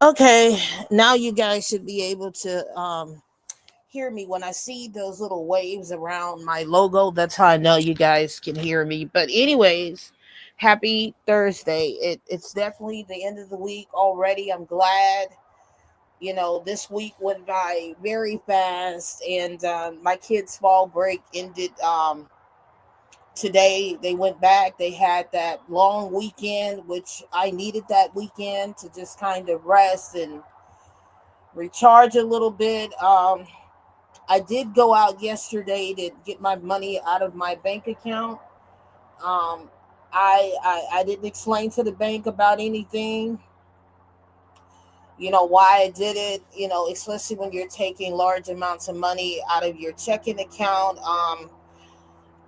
Okay, now you guys should be able to hear me when I see those little waves around my logo. That's how I know you guys can hear me. But anyways, happy Thursday. It's definitely the end of the week already. I'm glad. This week went by very fast, and my kids' fall break ended today. They went back. They had that long weekend, which I needed that weekend to just kind of rest and recharge a little bit. I did go out yesterday to get my money out of my bank account. Um, I didn't explain to the bank about anything, why I did it, especially when you're taking large amounts of money out of your checking account.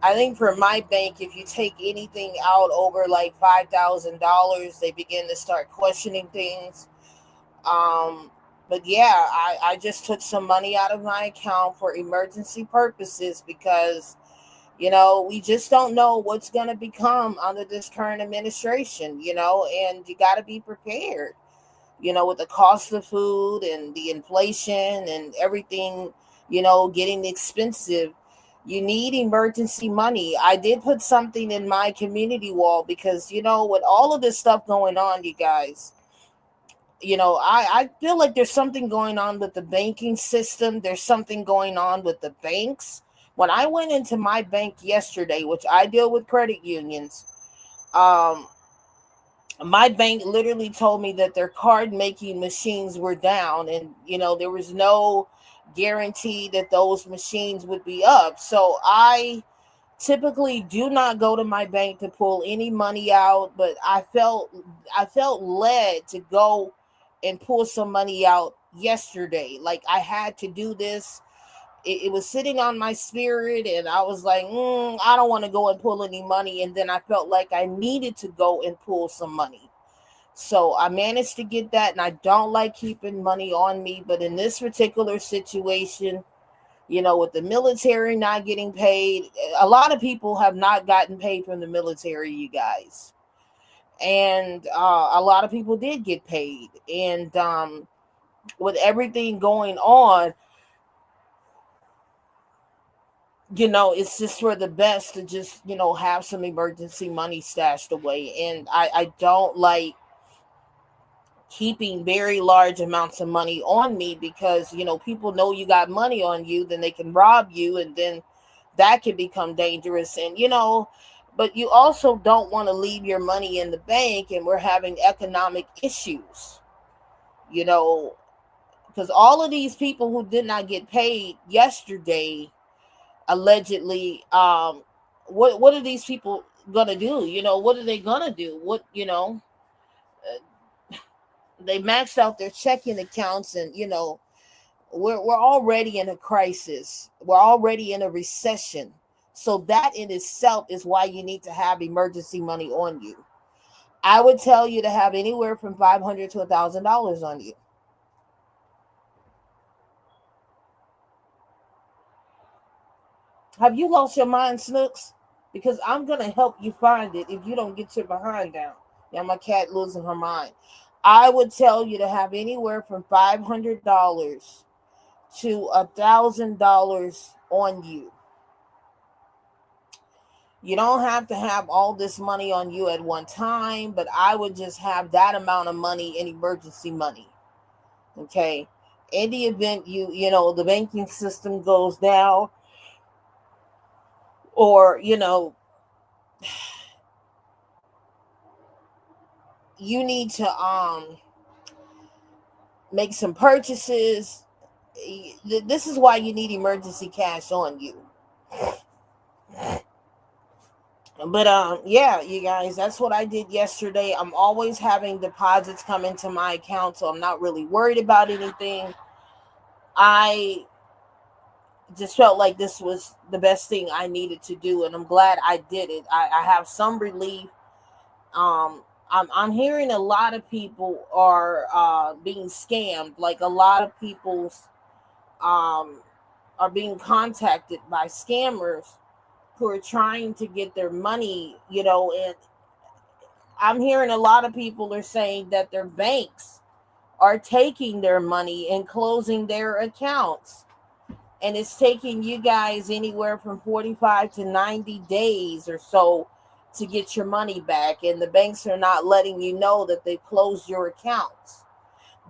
I think for my bank, if you take anything out over like $5,000, they begin to start questioning things. Um, but yeah, I just took some money out of my account for emergency purposes because, we just don't know what's going to become under this current administration, and you got to be prepared, with the cost of food and the inflation and everything, getting expensive. You need emergency money. I did put something in my community wall because, with all of this stuff going on, you guys, I feel like there's something going on with the banking system. There's something going on with the banks. When I went into my bank yesterday, which I deal with credit unions, um, my bank literally told me that their card making machines were down, and there was no guarantee that those machines would be up. So I typically do not go to my bank to pull any money out, but I felt led to go and pull some money out yesterday. Like I had to do this. It was sitting on my spirit, and I was like, I don't want to go and pull any money. And then I felt like I needed to go and pull some money. So I managed to get that, and I don't like keeping money on me. But in this particular situation, with the military not getting paid, a lot of people have not gotten paid from the military, you guys. And a lot of people did get paid. And with everything going on, it's just for the best to just, have some emergency money stashed away. And I don't like keeping very large amounts of money on me because, people know you got money on you, then they can rob you, and then that can become dangerous. And, but you also don't want to leave your money in the bank, and we're having economic issues, you know, because all of these people who did not get paid yesterday allegedly, what are these people gonna do? What are they gonna do? They maxed out their checking accounts, and we're already in a crisis. We're already in a recession. So that in itself is why you need to have emergency money on you. I would tell you to have anywhere from $500 to $1,000 on you. Have you lost your mind, Snooks? Because I'm gonna help you find it if you don't get your behind down. Yeah, my cat losing her mind. I would tell you to have anywhere from $500 to $1,000 on you. You don't have to have all this money on you at one time, but I would just have that amount of money in emergency money. Okay. In the event the banking system goes down, or, you need to make some purchases. This is why you need emergency cash on you. But yeah, you guys, that's what I did yesterday. I'm always having deposits come into my account, so I'm not really worried about anything. I just felt like this was the best thing I needed to do, and I'm glad I did it. I have some relief. I'm hearing a lot of people are being scammed. Like a lot of people's um, are being contacted by scammers who are trying to get their money. And I'm hearing a lot of people are saying that their banks are taking their money and closing their accounts. And it's taking you guys anywhere from 45 to 90 days or so to get your money back. And the banks are not letting you know that they closed your accounts.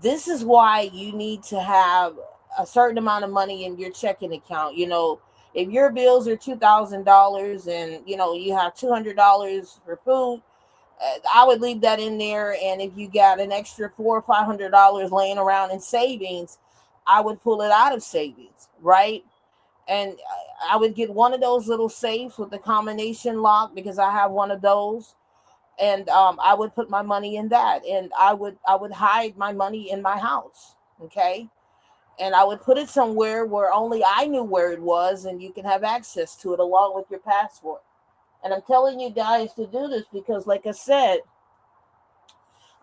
This is why you need to have a certain amount of money in your checking account. If your bills are $2,000 and you have $200 for food, I would leave that in there. And if you got an extra $400 or $500 laying around in savings, I would pull it out of savings, right? And I would get one of those little safes with the combination lock, because I have one of those. And I would put my money in that, and I would hide my money in my house, okay? And I would put it somewhere where only I knew where it was, and you can have access to it along with your passport. And I'm telling you guys to do this because, like I said,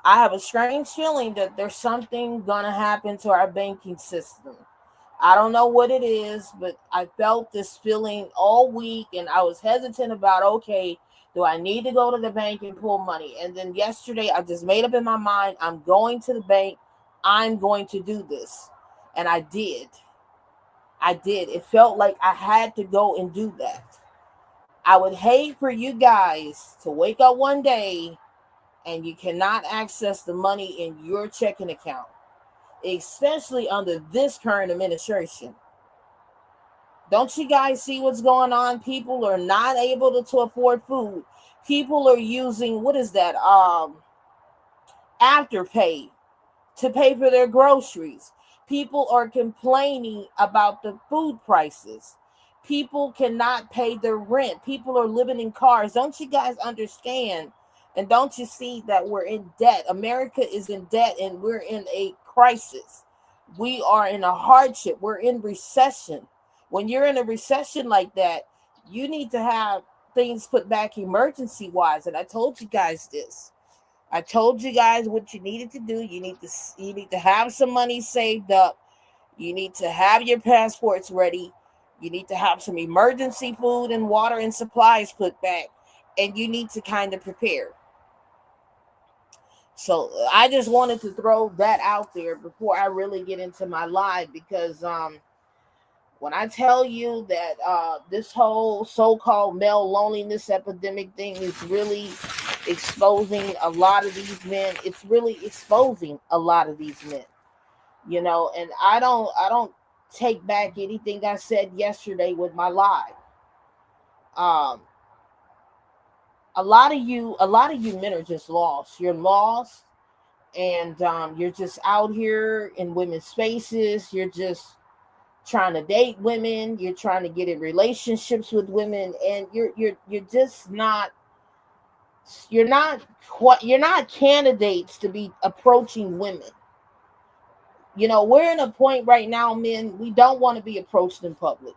I have a strange feeling that there's something gonna happen to our banking system. I don't know what it is, but I felt this feeling all week, and I was hesitant about, okay, do I need to go to the bank and pull money? And then yesterday, I just made up in my mind, I'm going to the bank. I'm going to do this. And I did. I did. It felt like I had to go and do that. I would hate for you guys to wake up one day and you cannot access the money in your checking account, especially under this current administration. Don't you guys see what's going on? People are not able to afford food. People are using, what is that? Afterpay to pay for their groceries. People are complaining about the food prices. People cannot pay their rent. People are living in cars. Don't you guys understand? And don't you see that we're in debt? America is in debt, and we're in a crisis. We are in a hardship. We're in recession. When you're in a recession like that, you need to have things put back emergency wise. And I told you guys this. I told you guys what you needed to do. You need to have some money saved up. You need to have your passports ready. You need to have some emergency food and water and supplies put back. And you need to kind of prepare. So I just wanted to throw that out there before I really get into my live, because when I tell you that this whole so-called male loneliness epidemic thing is really exposing a lot of these men, it's really exposing a lot of these men, and I don't take back anything I said yesterday with my live. Um, a lot of you men are just lost. You're lost, and you're just out here in women's spaces. You're just trying to date women. You're trying to get in relationships with women, and you're just not. You're not candidates to be approaching women. We're in a point right now, men. We don't want to be approached in public.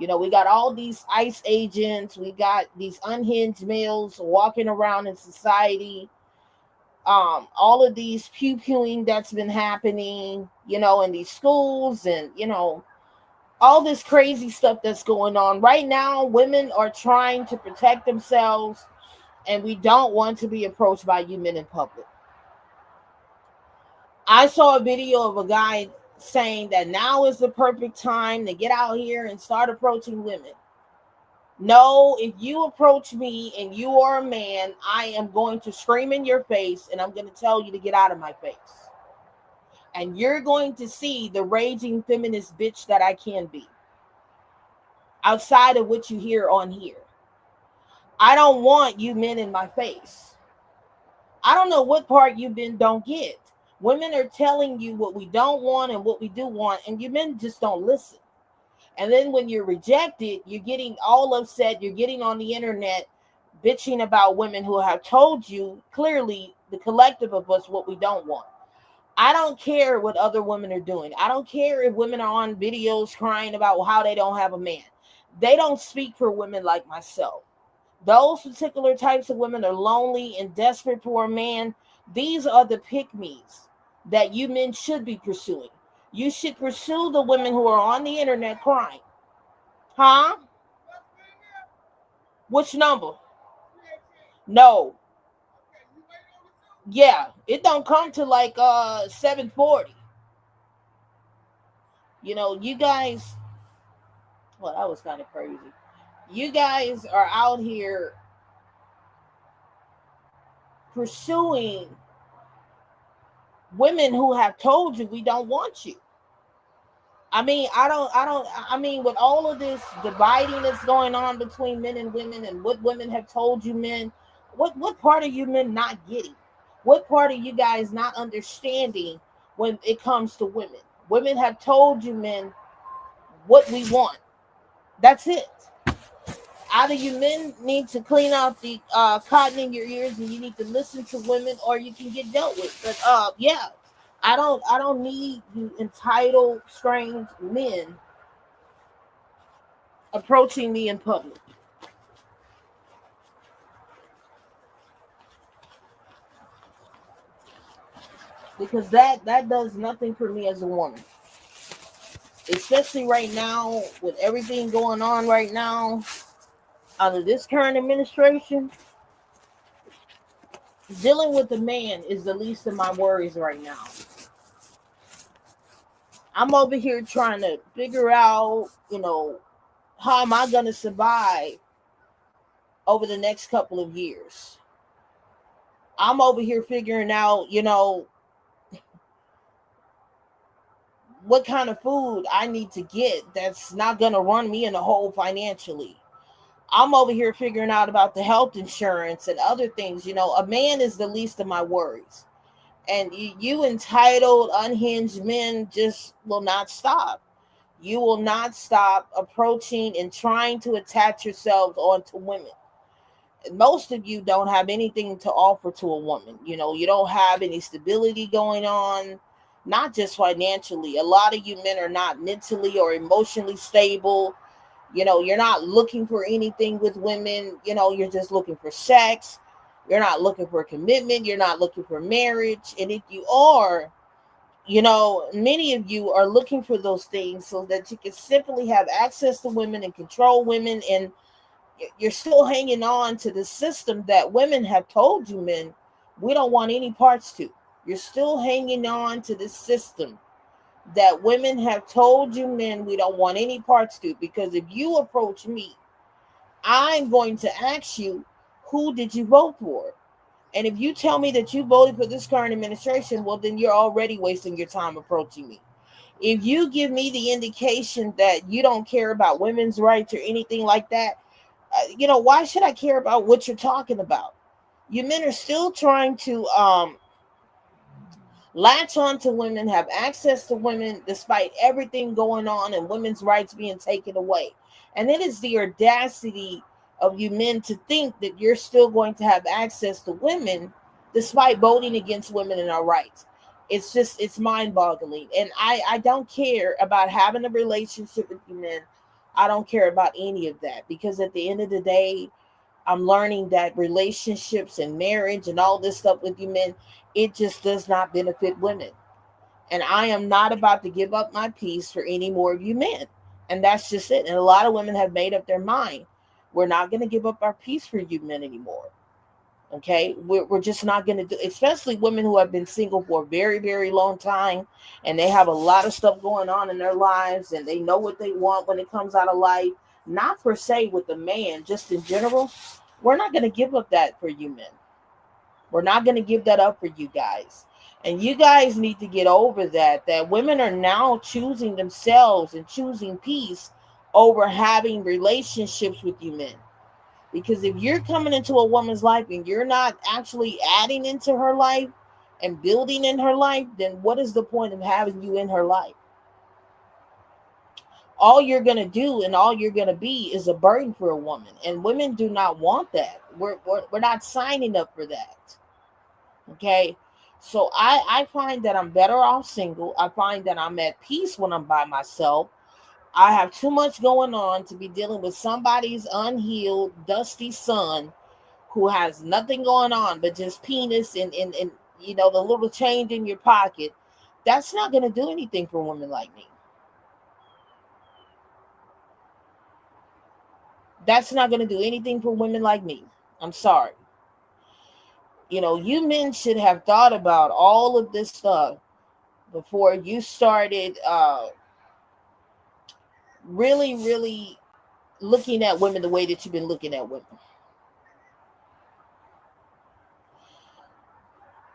We got all these ICE agents. We got these unhinged males walking around in society. All of these pew-pewing that's been happening, in these schools, and, all this crazy stuff that's going on. Right now, women are trying to protect themselves, and we don't want to be approached by you men in public. I saw a video of a guy saying that now is the perfect time to get out here and start approaching women. No, if you approach me and you are a man, I am going to scream in your face, and I'm going to tell you to get out of my face. And you're going to see the raging feminist bitch that I can be, outside of what you hear on here. I don't want you men in my face. I don't know what part you men don't get. Women are telling you what we don't want and what we do want, and you men just don't listen. And then when you're rejected, you're getting all upset. You're getting on the internet bitching about women who have told you clearly, the collective of us, what we don't want. I don't care what other women are doing. I don't care if women are on videos crying about how they don't have a man. They don't speak for women like myself. Those particular types of women are lonely and desperate for a man. These are the pick-me's that you men should be pursuing. You should pursue the women who are on the internet crying. Huh? Which number? No. Yeah, it don't come to like 740. You guys, well, that was kind of crazy. You guys are out here pursuing women who have told you we don't want you. I mean, with all of this dividing that's going on between men and women, and what women have told you men, what part are you men not getting? What part are you guys not understanding when it comes to women? Women have told you men what we want. That's it. Either you men need to clean out the cotton in your ears and you need to listen to women, or you can get dealt with. But yeah, I don't need you entitled strange men approaching me in public, because that does nothing for me as a woman, especially right now with everything going on right now under this current administration. Dealing with a man is the least of my worries right now. I'm over here trying to figure out, how am I going to survive over the next couple of years. I'm over here figuring out, what kind of food I need to get that's not going to run me in the hole financially. I'm over here figuring out about the health insurance and other things. A man is the least of my worries. And you entitled, unhinged men just will not stop. You will not stop approaching and trying to attach yourselves onto women. Most of you don't have anything to offer to a woman. You don't have any stability going on, not just financially. A lot of you men are not mentally or emotionally stable. You're not looking for anything with women. You're just looking for sex. You're not looking for commitment. You're not looking for marriage. And if you are, many of you are looking for those things so that you can simply have access to women and control women. And you're still hanging on to the system that women have told you, men, we don't want any parts to. You're still hanging on to the system that women have told you, men, we don't want any parts to. Because if you approach me, I'm going to ask you, who did you vote for? And if you tell me that you voted for this current administration, well, then you're already wasting your time approaching me. If you give me the indication that you don't care about women's rights or anything like that, why should I care about what you're talking about? You men are still trying to latch on to women, have access to women, despite everything going on and women's rights being taken away. And it is the audacity of you men to think that you're still going to have access to women despite voting against women and our rights. It's mind boggling. And I don't care about having a relationship with you men. I don't care about any of that, because at the end of the day, I'm learning that relationships and marriage and all this stuff with you men, it just does not benefit women. And I am not about to give up my peace for any more of you men. And that's just it. And a lot of women have made up their mind. We're not going to give up our peace for you men anymore. Okay, we're just not going to do, especially women who have been single for a very, very long time, and they have a lot of stuff going on in their lives, and they know what they want when it comes out of life. Not per se with the man, just in general. We're not going to give up that for you men. We're not going to give that up for you guys. And you guys need to get over that women are now choosing themselves and choosing peace over having relationships with you men. Because if you're coming into a woman's life and you're not actually adding into her life and building in her life, then what is the point of having you in her life? All you're going to do and all you're going to be is a burden for a woman. And women do not want that. We're not signing up for that. Okay. So I find that I'm better off single. I find that I'm at peace when I'm by myself. I have too much going on to be dealing with somebody's unhealed, dusty son who has nothing going on but just penis and the little change in your pocket. That's not going to do anything for women like me. That's not going to do anything for women like me. I'm sorry. You men should have thought about all of this stuff before you started really, really looking at women the way that you've been looking at women.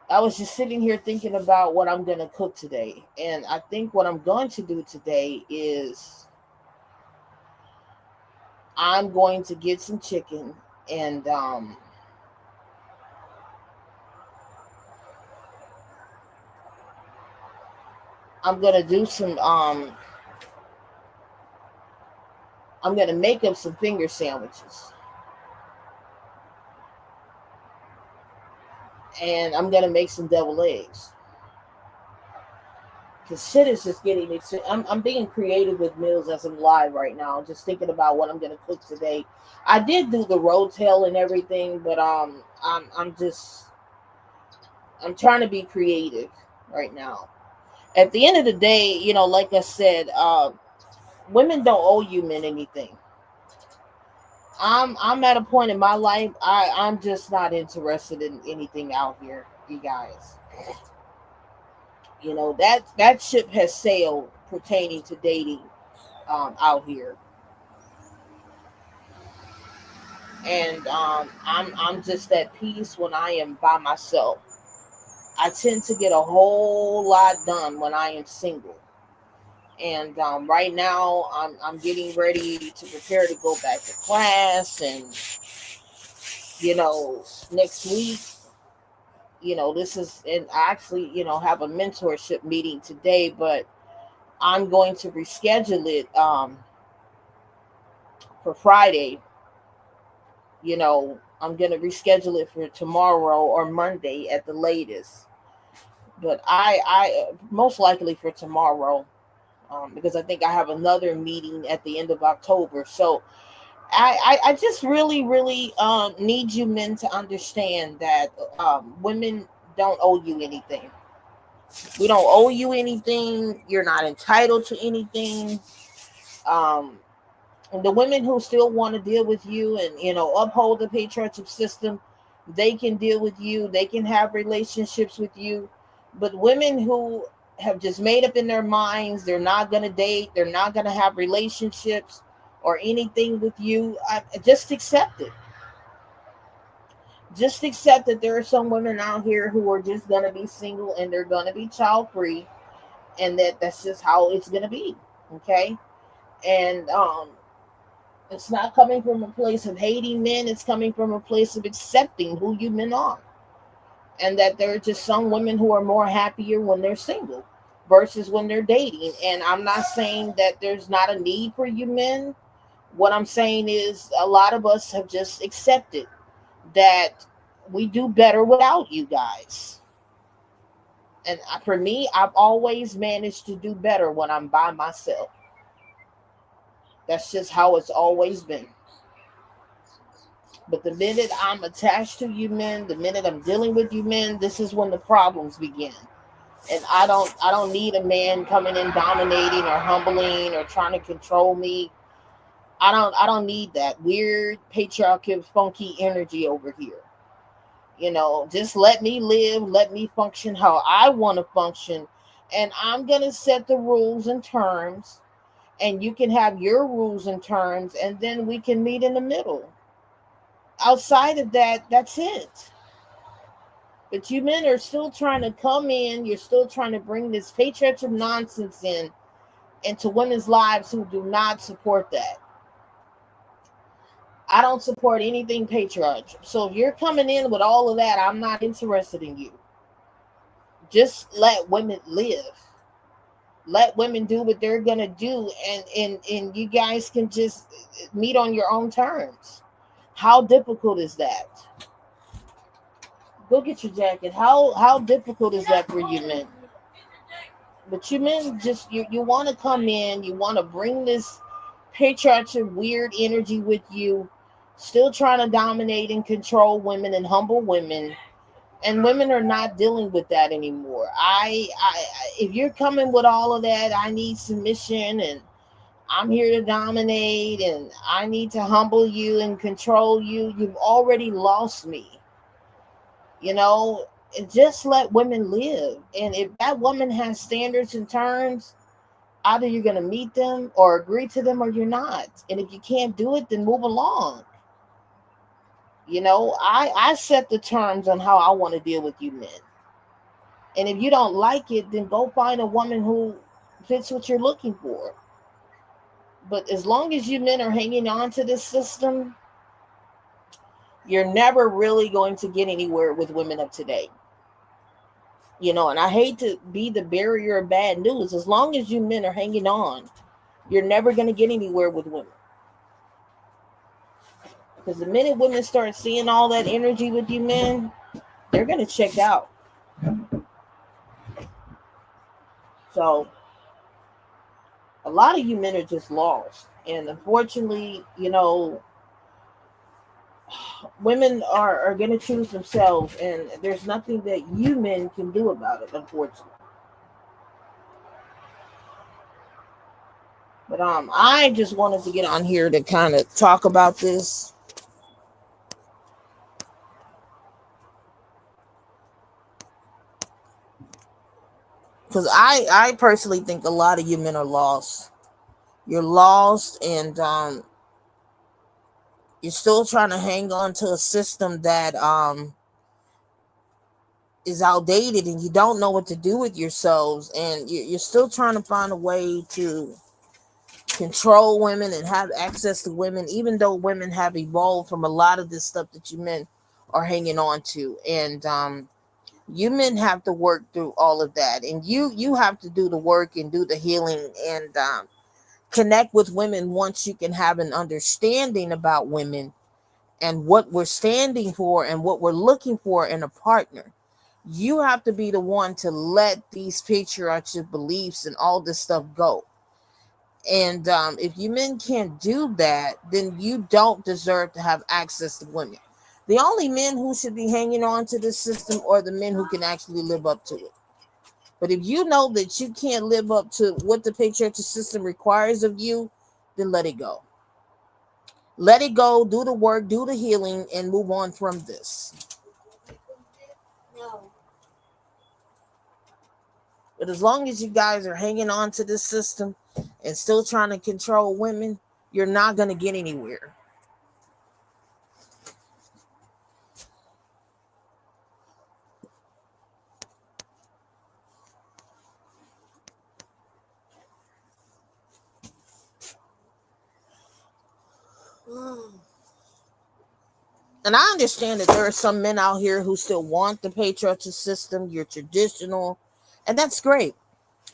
I was just sitting here thinking about what I'm going to cook today. And I think what I'm going to do today is I'm going to get some chicken and I'm going to do some I'm going to make up some finger sandwiches. And I'm going to make some deviled eggs. Because shit is just getting me. I'm being creative with meals as I'm live right now. Just thinking about what I'm going to cook today. I did do the rotel and everything, but I'm trying to be creative right now. At the end of the day, like I said, women don't owe you men anything. I'm at a point in my life I'm just not interested in anything out here, you guys. That ship has sailed pertaining to dating out here. And I'm just at peace when I am by myself. I tend to get a whole lot done when I am single. And right now, I'm getting ready to prepare to go back to class. And, next week, this is, and I actually, have a mentorship meeting today, but I'm going to reschedule it for Friday. I'm going to reschedule it for tomorrow or Monday at the latest. But I most likely for tomorrow. Because I think I have another meeting at the end of October. So I just really, really need you men to understand that women don't owe you anything. We don't owe you anything. You're not entitled to anything. Um, and the women who still want to deal with you and, uphold the patriarchal system, they can deal with you. They can have relationships with you. But women who have just made up in their minds they're not going to date, they're not going to have relationships or anything with you, just accept it. Just accept that there are some women out here who are just going to be single and they're going to be child free, and that's just how it's going to be. Okay. And it's not coming from a place of hating men, it's coming from a place of accepting who you men are, and that there are just some women who are more happier when they're single versus when they're dating. And I'm not saying that there's not a need for you men. What I'm saying is a lot of us have just accepted that we do better without you guys. And for me, I've always managed to do better when I'm by myself. That's just how it's always been. But the minute I'm attached to you men, the minute I'm dealing with you men, this is when the problems begin. And I don't need a man coming in dominating or humbling or trying to control me. I don't need that weird patriarchal funky energy over here. Just let me live, let me function how I want to function, and I'm going to set the rules and terms, and you can have your rules and terms, and then we can meet in the middle. Outside of that, that's it. But you men are still trying to come in. You're still trying to bring this patriarchal nonsense into women's lives who do not support that. I don't support anything patriarchal. So if you're coming in with all of that, I'm not interested in you. Just let women live. Let women do what they're gonna do, and you guys can just meet on your own terms. How difficult is that? Go get your jacket. How difficult is that for you men? But you men just you want to come in, you want to bring this patriarchal weird energy with you, still trying to dominate and control women and humble women. And women are not dealing with that anymore. If you're coming with all of that, I need submission and I'm here to dominate and I need to humble you and control you. You've already lost me. You know, and just let women live. And if that woman has standards and terms, either you're going to meet them or agree to them or you're not. And if you can't do it, then move along. You know, I set the terms on how I want to deal with you men. And if you don't like it, then go find a woman who fits what you're looking for. But as long as you men are hanging on to this system, you're never really going to get anywhere with women of today. You know, and I hate to be the barrier of bad news. As long as you men are hanging on, you're never going to get anywhere with women. Because the minute women start seeing all that energy with you men, they're going to check out. So a lot of you men are just lost. And unfortunately, you know, women are going to choose themselves. And there's nothing that you men can do about it, unfortunately. But I just wanted to get on here to kind of talk about this. Because I personally think a lot of you men are lost. You're lost, and you're still trying to hang on to a system that is outdated, and you don't know what to do with yourselves, and you're still trying to find a way to control women and have access to women, even though women have evolved from a lot of this stuff that you men are hanging on to. And you men have to work through all of that, and you have to do the work and do the healing, and connect with women once you can have an understanding about women and what we're standing for and what we're looking for in a partner. You have to be the one to let these patriarchal beliefs and all this stuff go. And if you men can't do that, then you don't deserve to have access to women. The only men who should be hanging on to this system are the men who can actually live up to it. But if you know that you can't live up to what the patriarchal system requires of you, then let it go. Let it go, do the work, do the healing, and move on from this. But as long as you guys are hanging on to this system and still trying to control women, you're not going to get anywhere. And I understand that there are some men out here who still want the patriarchal system, your traditional, and that's great.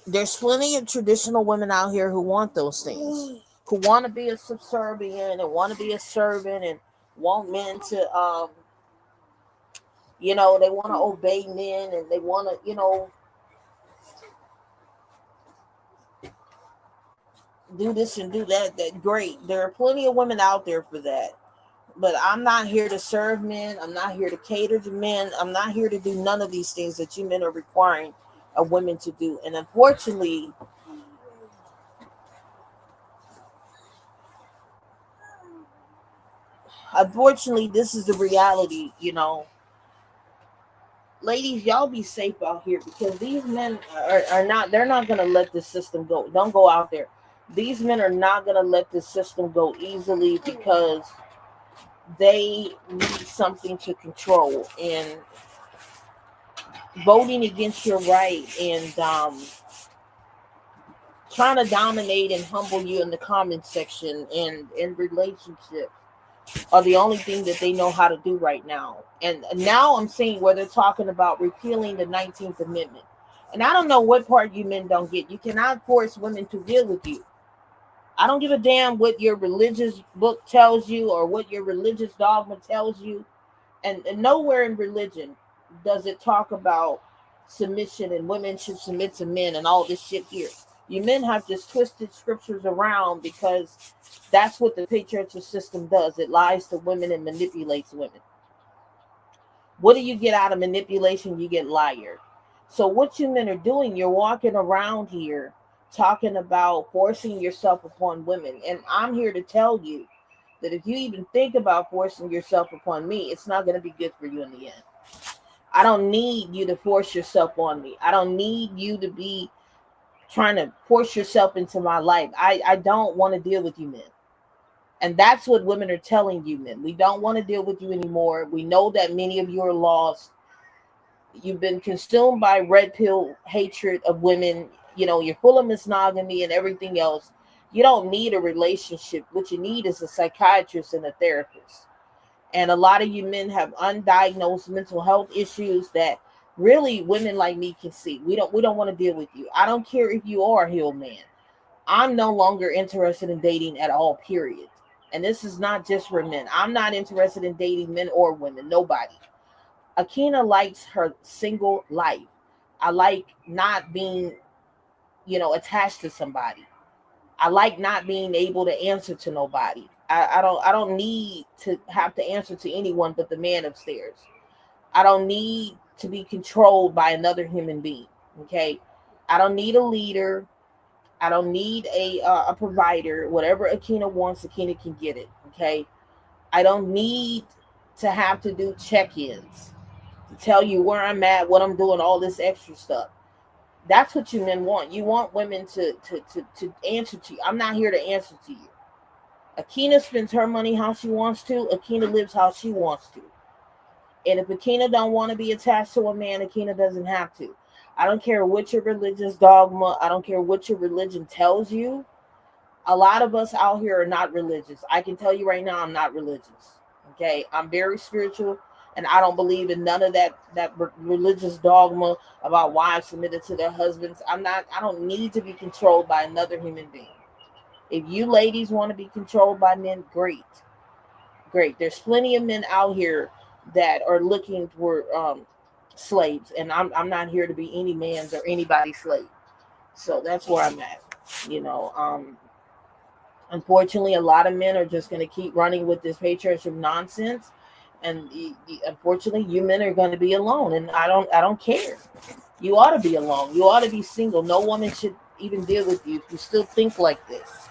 There's plenty of traditional women out here who want those things, who want to be a subservient and want to be a servant and want men to, you know, they want to obey men and they want to, you know, do this and do that. That great. There are plenty of women out there for that. But I'm not here to serve men. I'm not here to cater to men. I'm not here to do none of these things that you men are requiring of women to do. And unfortunately, this is the reality, you know. Ladies, y'all be safe out here because these men are not, they're not going to let this system go. Don't go out there. These men are not going to let this system go easily because they need something to control. And voting against your right and trying to dominate and humble you in the comment section and in relationships are the only thing that they know how to do right now. And now I'm seeing where they're talking about repealing the 19th Amendment. And I don't know what part you men don't get. You cannot force women to deal with you. I don't give a damn what your religious book tells you or what your religious dogma tells you. And nowhere in religion does it talk about submission and women should submit to men and all this shit here. You men have just twisted scriptures around because that's what the patriarchal system does. It lies to women and manipulates women. What do you get out of manipulation? You get liar. So what you men are doing, you're walking around here talking about forcing yourself upon women. And I'm here to tell you that if you even think about forcing yourself upon me, it's not going to be good for you in the end. I don't need you to force yourself on me. I don't need you to be trying to force yourself into my life. I don't want to deal with you men. And that's what women are telling you men. We don't want to deal with you anymore. We know that many of you are lost. You've been consumed by red pill hatred of women. You know, you're full of monogamy and everything else. You don't need a relationship. What you need is a psychiatrist and a therapist. And a lot of you men have undiagnosed mental health issues that really women like me can see. We don't want to deal with you. I don't care if you are a healed man. I'm no longer interested in dating at all, period. And this is not just for men. I'm not interested in dating men or women, nobody. Akina likes her single life. I like not being, attached to somebody. I like not being able to answer to nobody. I don't need to have to answer to anyone but the man upstairs. I don't need to be controlled by another human being. Okay. I don't need a leader. I don't need a provider. Whatever Akina wants, Akina can get it. Okay. I don't need to have to do check-ins to tell you where I'm at, what I'm doing, all this extra stuff. That's what you men want. You want women to answer to you. I'm not here to answer to you. Akina spends her money how she wants to. Akina lives how she wants to. And if Akina don't want to be attached to a man, Akina doesn't have to. I don't care what your religious dogma. I don't care what your religion tells you. A lot of us out here are not religious. I can tell you right now, I'm not religious. Okay, I'm very spiritual, and I don't believe in none of that religious dogma about wives submitted to their husbands. I don't need to be controlled by another human being. If you ladies want to be controlled by men, great. Great. There's plenty of men out here that are looking for slaves, and I'm not here to be any man's or anybody's slave. So that's where I'm at. You know, unfortunately, a lot of men are just going to keep running with this patriarchal nonsense, and unfortunately, you men are going to be alone. And I don't care. You ought to be alone. You ought to be single. No woman should even deal with you if you still think like this.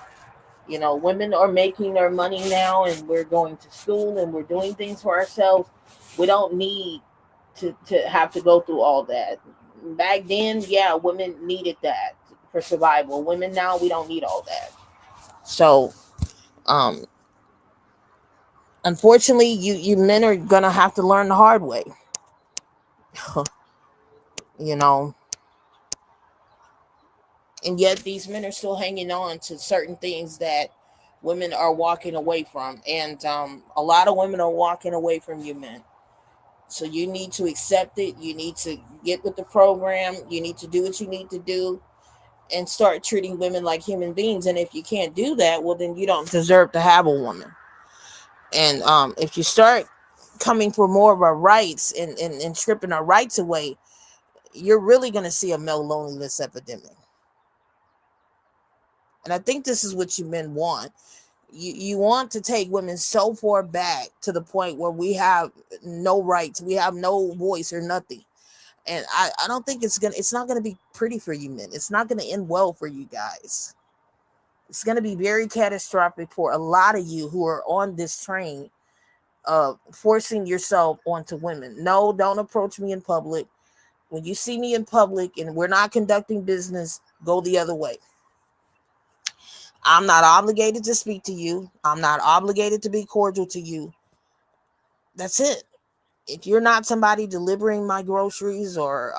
You know, women are making their money now, and we're going to school and we're doing things for ourselves. We don't need to have to go through all that. Back then, yeah, women needed that for survival. Women now, we don't need all that. So, um, unfortunately, you men are gonna have to learn the hard way. you know, and yet these men are still hanging on to certain things that women are walking away from, and a lot of women are walking away from you men. So you need to accept it. You need to get with the program. You need to do what you need to do and start treating women like human beings. And if you can't do that, well, then you don't deserve to have a woman. And if you start coming for more of our rights and stripping our rights away, you're really going to see a male loneliness epidemic. And I think this is what you men want. You want to take women so far back to the point where we have no rights, we have no voice or nothing. And I don't think it's not gonna be pretty for you men. It's not gonna end well for you guys. It's gonna be very catastrophic for a lot of you who are on this train of forcing yourself onto women. No, don't approach me in public. When you see me in public and we're not conducting business, go the other way. I'm not obligated to speak to you. I'm not obligated to be cordial to you. That's it. If you're not somebody delivering my groceries or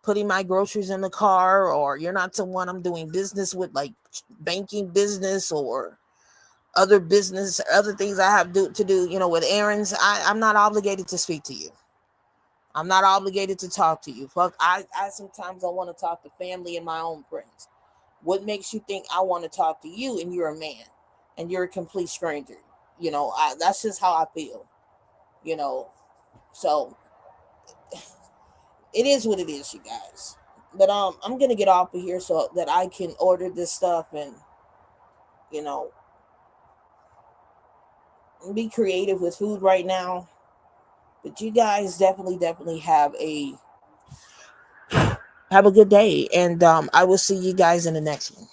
putting my groceries in the car, or you're not someone I'm doing business with, like banking business or other things I have to do, with errands, I'm not obligated to speak to you. I'm not obligated to talk to you. Fuck, I sometimes I want to talk to family and my own friends. What makes you think I want to talk to you and you're a man and you're a complete stranger? That's just how I feel, you know. So it is what it is, you guys. But I'm gonna get off of here so that I can order this stuff and you know be creative with food right now. But you guys definitely have a good day, and I will see you guys in the next one.